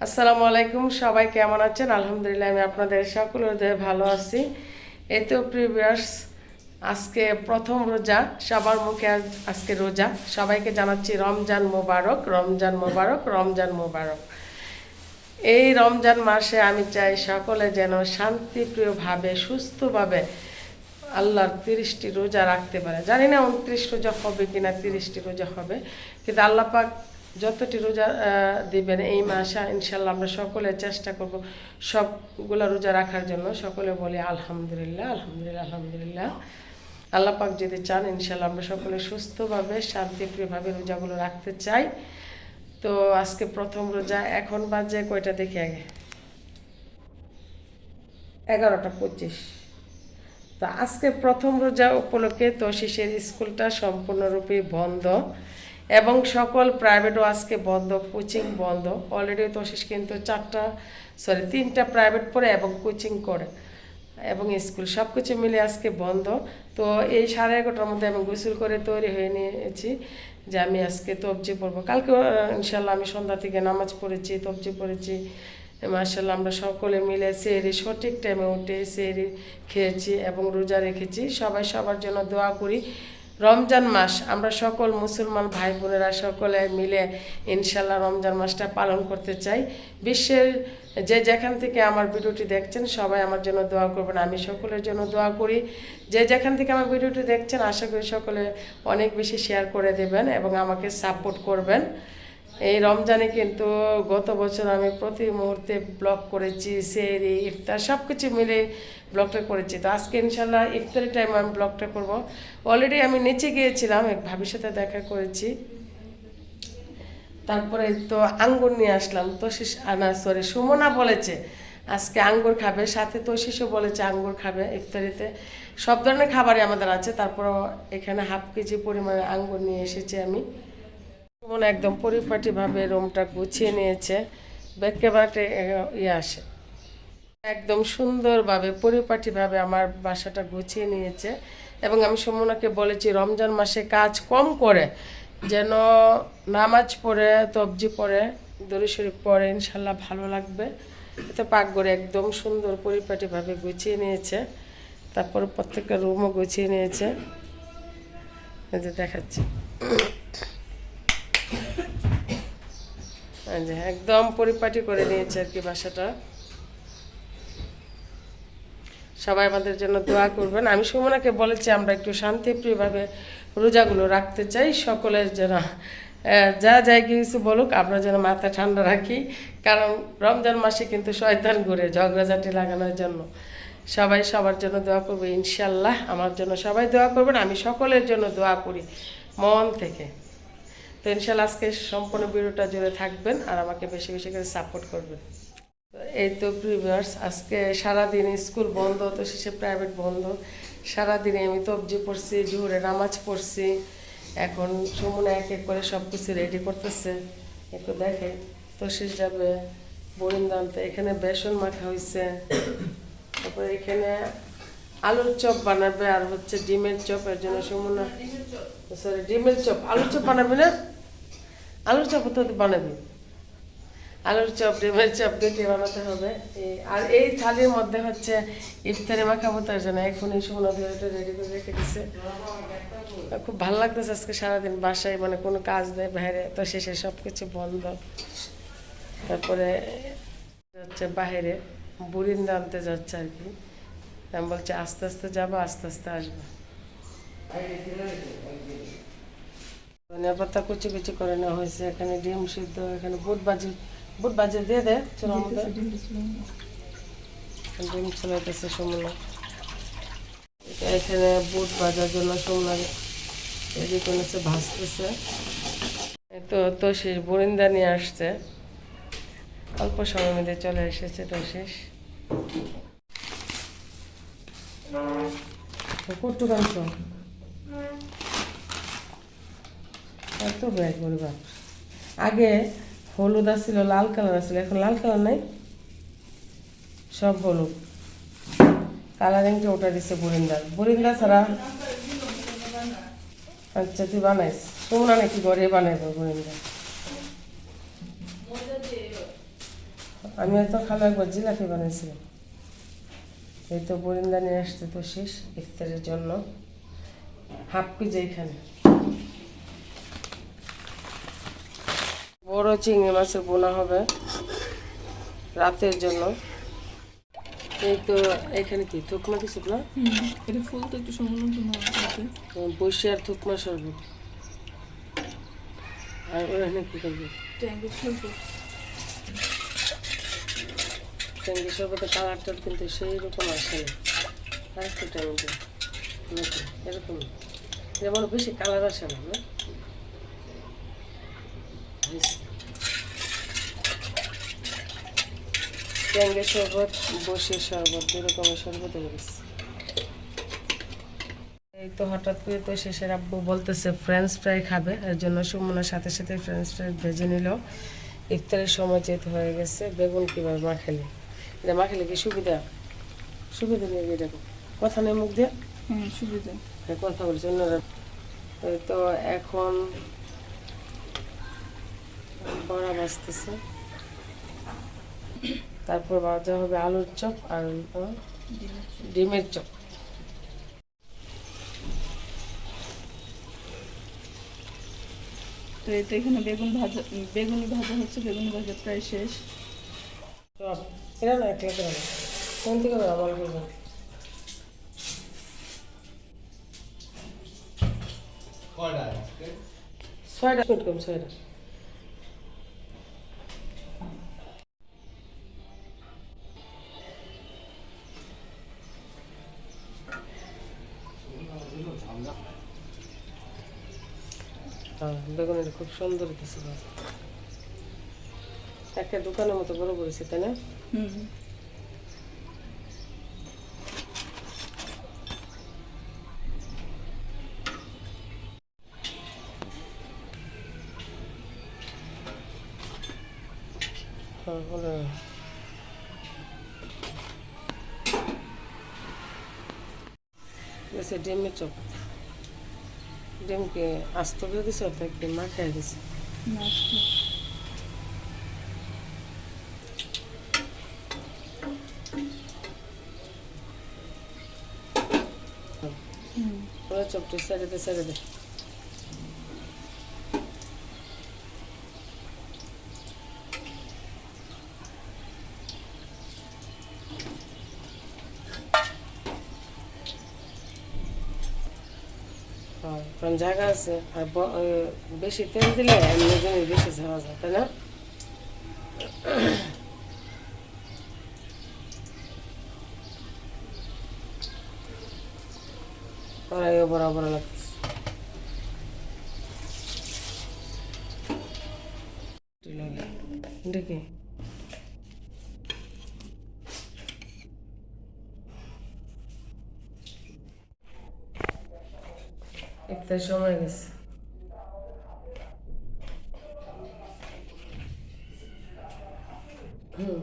আসসালামু আলাইকুম, সবাই কেমন আছেন? আলহামদুলিল্লাহ, আমি আপনাদের সকলের দেহে ভালো আছি। এই তো প্রিভিয়াস আজকে প্রথম রোজা, সবার মুখে আজকে রোজা। সবাইকে জানাচ্ছি রমজান মোবারক, রমজান মোবারক, রমজান মোবারক। এই রমজান মাসে আমি চাই সকলে যেন শান্তিপ্রিয়ভাবে, সুস্থভাবে আল্লাহর 30টি রোজা রাখতে পারে। জানি না 29 রোজা হবে কিনা, 30টি রোজা হবে, কিন্তু আল্লাহ পাক যতটি রোজা দিবেন এই মাসে ইনশাল্লাহ আমরা সকলে চেষ্টা করব সবগুলা রোজা রাখার জন্য। সকলে বলি আলহামদুলিল্লাহ, আলহামদুলিল্লাহ, আলহামদুলিল্লাহ। আল্লাহ পাক যদি চান ইনশাল্লাহ আমরা সকলে সুস্থভাবে শান্তিপ্রিয়ভাবে রোজাগুলো রাখতে চাই। তো আজকে প্রথম রোজা, এখন বাজে কয়টা দেখি আগে, 11টা 25। তো আজকে প্রথম রোজা উপলক্ষে তোশিসের স্কুলটা সম্পূর্ণরূপে বন্ধ এবং সকল প্রাইভেটও আজকে বন্ধ, কোচিং বন্ধ। অলরেডি তোশিস কিন্তু 3টা প্রাইভেট পড়ে এবং কোচিং করে এবং স্কুল সব কিছু মিলে আজকে বন্ধ। তো এই 11:30টার মধ্যে আমি গোসল করে তৈরি হয়ে নিয়েছি যে আমি আজকে তবজি পড়বো। কালকে ইনশাল্লাহ আমি সন্ধ্যা থেকে নামাজ পড়েছি, তবজি পড়েছি। মাশাআল্লাহ আমরা সকলে মিলে সেহরি সঠিক টাইমে উঠে সেহরি খেয়েছি এবং রোজা রেখেছি। সবাই সবার জন্য দোয়া করি। রমজান মাস আমরা সকল মুসলমান ভাই বোনেরা সকলে মিলে ইনশাল্লাহ রমজান মাসটা পালন করতে চাই। বিশ্বের যে যেখান থেকে আমার ভিডিওটি দেখছেন সবাই আমার জন্য দোয়া করবেন, আমি সকলের জন্য দোয়া করি। যে যেখান থেকে আমার ভিডিওটি দেখছেন আশা করি সকলে অনেক বেশি শেয়ার করে দেবেন এবং আমাকে সাপোর্ট করবেন। এই রমজানে কিন্তু গত বছর আমি প্রতি মুহূর্তে ব্লগ করেছি, সেহরি ইফতার সব কিছু মিলে ব্লগটা করেছি। তো আজকে ইনশাল্লাহ ইফতারের টাইম আমি ব্লগটা করব। অলরেডি আমি নিচে গিয়েছিলাম, এক ভাবির সাথে দেখা করেছি, তারপরে তো আঙ্গুর নিয়ে আসলাম। সুমনা বলেছে আজকে আঙ্গুর খাবে, সাথে তোশিসও বলেছে আঙ্গুর খাবে ইফতারিতে। সব ধরনের খাবারই আমাদের আছে। তারপর এখানে হাফ কেজি পরিমাণে আঙ্গুর নিয়ে এসেছি আমি। মনে একদম পরিপাটিভাবে রুমটা গুছিয়ে নিয়েছে, একেবারে আসে একদম সুন্দরভাবে পরিপাটিভাবে আমার বাসাটা গুছিয়ে নিয়েছে। এবং আমি সুমনাকে বলেছি রমজান মাসে কাজ কম করে যেন নামাজ পড়ে, তবজি পড়ে, দরুদ শরীফ পড়ে, ইনশাল্লাহ ভালো লাগবে। এতে পাকঘরে একদম সুন্দর পরিপাটিভাবে গুছিয়ে নিয়েছে। তারপর প্রত্যেকটা রুমও গুছিয়ে নিয়েছে, এই যে দেখাচ্ছি। একদম পরিপাটি করে নিয়েছে আর কি বাসাটা। সবাই আমাদের জন্য দোয়া করবেন। আমি সুমনাকে বলেছি আমরা একটু শান্তিপ্রিয়ভাবে রোজাগুলো রাখতে চাই। সকলের যেন যা যাই কিছু বলুক আমরা যেন মাথা ঠান্ডা রাখি, কারণ রমজান মাসে কিন্তু শয়তান ঘুরে ঝগড়াঝাটি লাগানোর জন্য। সবাই সবার জন্য দোয়া করবো ইনশাল্লাহ। আমার জন্য সবাই দোয়া করবেন, আমি সকলের জন্য দোয়া করি মন থেকে। তো ইনশাল্লাহ আজকে সম্পূর্ণ ভিডিওটা জুড়ে থাকবেন আর আমাকে বেশি বেশি করে সাপোর্ট করবেন। এই তো প্রিভিয়ার্স আজকে সারাদিন স্কুল বন্ধ, তো শেষে প্রাইভেট বন্ধ। সারাদিনে আমি তবজি পড়ছি, জোহরে নামাজ পড়ছি। এখন সুমনা এক এক করে সব কিছু রেডি করতেছে, একটু দেখে। তো শেষ যাবে বরিন্দানতে, এখানে বেসন মাখা হয়েছে। তারপরে এখানে আলুর চপ বানাবে আর হচ্ছে ডিমের চপ। এর জন্য সুমনা ডিমের চপ, আলুর চপ বানাবে না? আলুর চপ তো বানাবি, আলুর চপ ডিমের চপ দুটি বানাতে হবে। আর এই থালির মধ্যে হচ্ছে ইফতারি মাখাবো, তার জন্য এখনই সুমনা ধরে রেডি করে রেখে দিচ্ছে। খুব ভালো লাগতেছে আজকে সারাদিন বাসায়, মানে কোনো কাজ নেই বাইরে, তো শেষে সব কিছু বন্ধ। তারপরে হচ্ছে বাহিরে বুরিন্দা আনতে যাচ্ছে আর কি। আমি বলছি আস্তে আস্তে যাবো, আস্তে আস্তে আসবো। ধনিয়া পাতা কুচি কুচি করে নেওয়া হয়েছে, এখানে ডিম সিদ্ধ, এখানে বুট ভাজি দিয়ে দে। চলো আমাদের ডিম চলাইতেছে সুমনা। এখানে বুট ভাজার জন্য সুমনা রেডি করেছে, ভাজতেছে। তো শেষ বরিন্দা নিয়ে আসছে, অল্প সময়ের মধ্যে চলে এসেছে। তো শেষ কটু কাঁচ এত ব্যাগ বলবা। আগে হলুদ আসছিল, লাল কালার আসছিল, এখন লাল কালার নাই, সব হলুদ। কালারিংটা ওটা দিচ্ছে বরিন্দা ছাড়া। আচ্ছা তুই বানাইস, সুমনা নাকি ঘরে বানাইব বরিন্দা। আমি হয়তো খালো একবার জিলাপি বানিয়েছিলাম। এই তো বরিন্দা নিয়ে আসতে তো শেষ ইফতারের জন্য হাফ পিজা এখানে। বড় চিংড়ি মাছের বোনা হবে রাতের জন্য। এই তো এখানে কি থুকমা কিছু না, এটা ফুল তো একটু সম্মান আছে। বসে আর থুকমা শরবত। আর ওখানে কি করবে? ট্যাঙ্গের শরবত। ট্যাঙ্গি শরবতের কালারটা কিন্তু সেই রকম আসে না, আরেকটু টাইম দেয় নাকি এরকম, যেমন বেশি কালার আসে না না। ট্যাঙ্গের শরবত, বসির শরবত, দুই রকমের শরবত হয়ে গেছে। এই তো হঠাৎ করে তো শেষের আব্বু বলতেছে ফ্রেঞ্চ ফ্রাই খাবে, এর জন্য সুমনার সাথে সাথে ফ্রেঞ্চ ফ্রাই ভেজে নিল। ইফতারের সময় যেহেতু হয়ে গেছে, বেগুন কীভাবে মাখালে, এটা মাখালে কি সুবিধা? সুবিধা নেই, এটা কথা নেই মুখ দিয়ে। সুবিধা। হ্যাঁ, কথা বলছে অন্যরা। এই তো এখন বড়া বাজতেছে, তারপর ভাজা হবে আলুর চপ আর ডিমের চপ। তো এই তো এখানে বেগুনি ভাজা হচ্ছে, বেগুনি ভাজা প্রায় শেষ। চপ এটা না একলা করে না, কোন থেকে আমার করবো। ছয়টা মিনিট কম, ছয়টা। বেগুনের খুব সুন্দর কিছু একটা দোকানের মতো বড় করেছে, তাই না? ডিমের চপ, ডিমকে আস্ত করে দিছে অর্থাৎ একদিন মাখাই দিছে। চপটি ছেড়ে দে, ছেড়ে দে। কারণ জায়গা আছে, আর বেশি তেল দিলে এমনি জিনিস বেশি ঝাড়া যায়, তাই না? কড়াইও বরাবর লাগতেছে। দেখি একটা সময় গেছে। হুম